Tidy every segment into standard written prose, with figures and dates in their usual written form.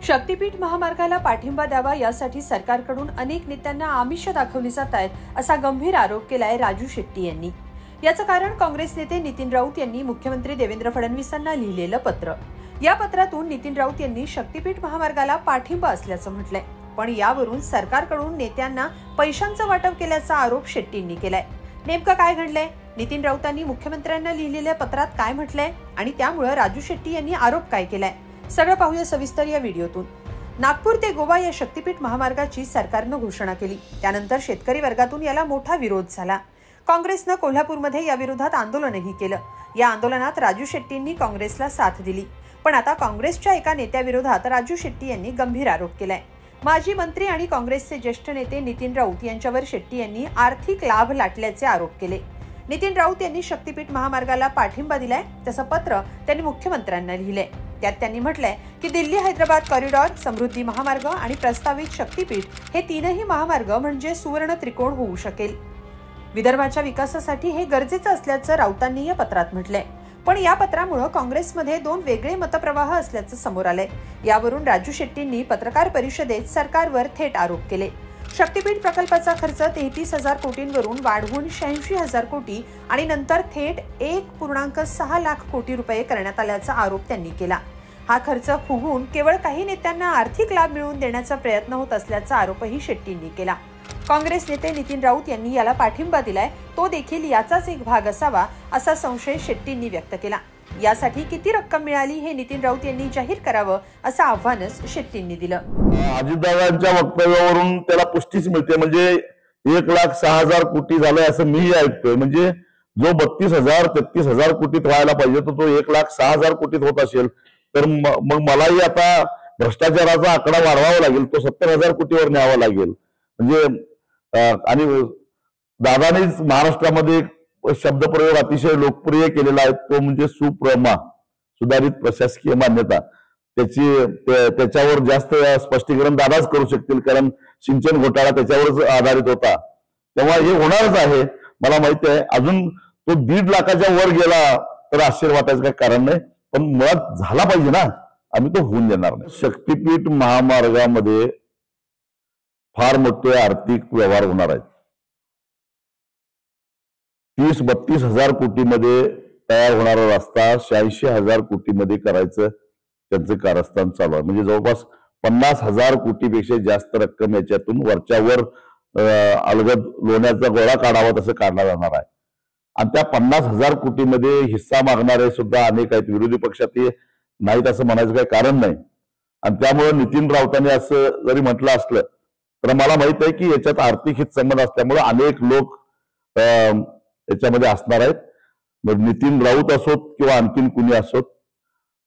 शक्तीपीठ महामार्गाला पाठिंबा द्यावा यासाठी सरकारकडून अनेक नेत्यांना आमिष दाखवली जात आहेत असा गंभीर आरोप केलाय राजू शेट्टी यांनी। याचं कारण काँग्रेस नेते नितीन राऊत यांनी मुख्यमंत्री देवेंद्र फडणवीसांना लिहिलेलं पत्र। या पत्रातून नितीन राऊत यांनी शक्तीपीठ महामार्गाला पाठिंबा असल्याचं म्हटलंय, पण यावरून सरकारकडून नेत्यांना पैशांचं वाटप केल्याचा आरोप शेट्टींनी केलाय। नेमकं काय घडलंय, नितीन राऊतांनी मुख्यमंत्र्यांना लिहिलेल्या पत्रात काय म्हटलंय आणि त्यामुळे राजू शेट्टी यांनी आरोप काय केलाय, सगळं पाहूया सविस्तर या व्हिडिओतून। नागपूर ते गोवा या शक्तीपीठ महामार्गाची सरकारनं घोषणा केली, त्यानंतर शेतकरी वर्गातून याला मोठा विरोध झाला। काँग्रेसनं कोल्हापूरमध्ये या विरोधात आंदोलनही केलं। या आंदोलनात राजू शेट्टींनी काँग्रेसला साथ दिली, पण आता काँग्रेसच्या एका नेत्याविरोधात राजू शेट्टी यांनी गंभीर आरोप केलाय। माजी मंत्री आणि काँग्रेसचे ज्येष्ठ नेते नितीन राऊत यांच्यावर शेट्टी यांनी आर्थिक लाभ लाटल्याचे आरोप केले। नितीन राऊत यांनी शक्तीपीठ महामार्गाला पाठिंबा दिलाय, तसं पत्र त्यांनी मुख्यमंत्र्यांना लिहिलंय। त्यात त्यांनी म्हटलंय की दिल्ली हैदराबाद कॉरिडॉर, समृद्धी महामार्ग आणि प्रस्तावित शक्तीपीठ हे तीनही महामार्ग म्हणजे सुवर्ण त्रिकोण होऊ शकेल। विदर्भाच्या विकासासाठी हे गरजेचं असल्याचं राऊतांनी या पत्रात म्हटलंय, पण या पत्रामुळे काँग्रेसमध्ये दोन वेगळे मतप्रवाह असल्याचं समोर आलंय। यावरून राजू शेट्टींनी पत्रकार परिषदेत सरकारवर थेट आरोप केले। शक्तीपीठ प्रकल्पाचा खर्च 33,000 कोटींवरून वाढवून 86,000 कोटी आणि नंतर थेट 1.6 लाख कोटी रुपये करण्यात आल्याचा आरोप त्यांनी केला। हा खर्च फुगवून केवळ काही नेत्यांना आर्थिक लाभ मिळवून देण्याचा प्रयत्न होत असल्याचा आरोपही शेट्टींनी केला। काँग्रेस नेते नितीन राऊत यांनी याला पाठिंबा दिलाय, तो देखील याचाच एक भाग असावा असा संशय शेट्टींनी व्यक्त केला। यासाठी किती रक्कम मिळाली हे नितीन राऊत यांनी जाहीर करावं असं आव्हानच शेट्टींनी दिलं। अजितदादांच्या वक्तव्यावरून त्याला पुष्टीच मिळते, म्हणजे 1,06,000 कोटी झालं असं मी ऐकतोय। म्हणजे जो 32,000 33,000 कोटीत व्हायला पाहिजे तो 1,06,000 कोटीत होत असेल तर मग मलाही आता भ्रष्टाचाराचा आकडा वाढवावा लागेल, तो 70,000 कोटीवर न्यावा लागेल। म्हणजे आणि दादानेच महाराष्ट्रामध्ये शब्दप्रयोग अतिशय लोकप्रिय केलेला आहे, तो म्हणजे सुप्रमा, सुधारित प्रशासकीय मान्यता। त्याच्यावर जास्त स्पष्टीकरण दादाच करू शकतील, कारण सिंचन घोटाळा त्याच्यावरच आधारित होता, तेव्हा हे होणारच आहे मला माहिती आहे। अजून तो 1.5 लाखाच्या वर गेला तर आश्चर्य वाटायचं काही कारण नाही, पण मुळात झाला पाहिजे ना, आम्ही तो होऊन देणार नाही। शक्तीपीठ महामार्गामध्ये फार मोठे आर्थिक व्यवहार होणार आहेत। 30-32 कोटीमध्ये तयार होणारा रस्ता 86,000 कोटीमध्ये करायचं त्यांचं कारस्थान चालू आहे। म्हणजे जवळपास 50,000 कोटीपेक्षा जास्त रक्कम याच्यातून वरच्यावर अलगद लोण्याचा गोळा काढावा तसं काढला जाणार आहे। आणि त्या 50,000 कोटीमध्ये हिस्सा मागणारे सुद्धा अनेक आहेत, विरोधी पक्षात नाहीत असं म्हणायचं काही कारण नाही। आणि त्यामुळे नितीन राऊतांनी असं जरी म्हटलं असलं तर मला माहित आहे की याच्यात आर्थिक हितसंबंध असल्यामुळे अनेक लोक याच्यामध्ये असणार आहेत। मग नितीन राऊत असोत किंवा आणखीन कुणी असोत,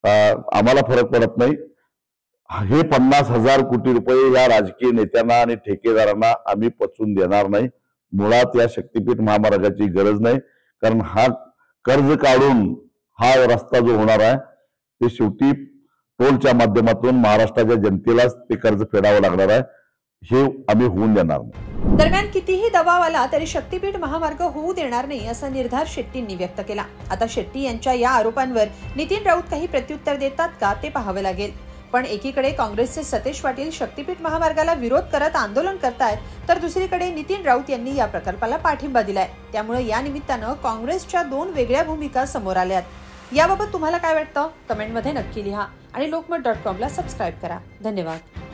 आम्हाला फरक पडत नाही। हे 50,000 कोटी रुपये या राजकीय नेत्यांना आणि ठेकेदारांना आम्ही पचवून देणार नाही। मुळात या शक्तीपीठ महामार्गाची गरज नाही, कारण हा कर्ज काढून हा रस्ता जो होणार आहे ते शेवटी टोलच्या माध्यमातून महाराष्ट्राच्या जनतेलाच ते कर्ज फेडावं लागणार आहे, हे आम्ही होऊन देणार नाही। दरम्यान कितीही दबाव आला तरी शक्तीपीठ महामार्ग होऊ देणार नाही असा निर्धार शेट्टींनी व्यक्त केला। आता शेट्टी यांच्या या आरोपांवर नितीन राऊत काही प्रत्युत्तर देतात का ते पाहावं लागेल। पण एकीकडे काँग्रेसचे सतेज पाटील शक्तीपीठ महामार्गाला विरोध करत आंदोलन करतायत, तर दुसरीकडे नितीन राऊत यांनी या प्रकल्पाला पाठिंबा दिलाय। त्यामुळे या निमित्तानं काँग्रेसच्या दोन वेगळ्या भूमिका समोर आल्यात। याबाबत तुम्हाला काय वाटतं कमेंटमध्ये नक्की लिहा आणि lokmat.com ला सबस्क्राईब करा। धन्यवाद।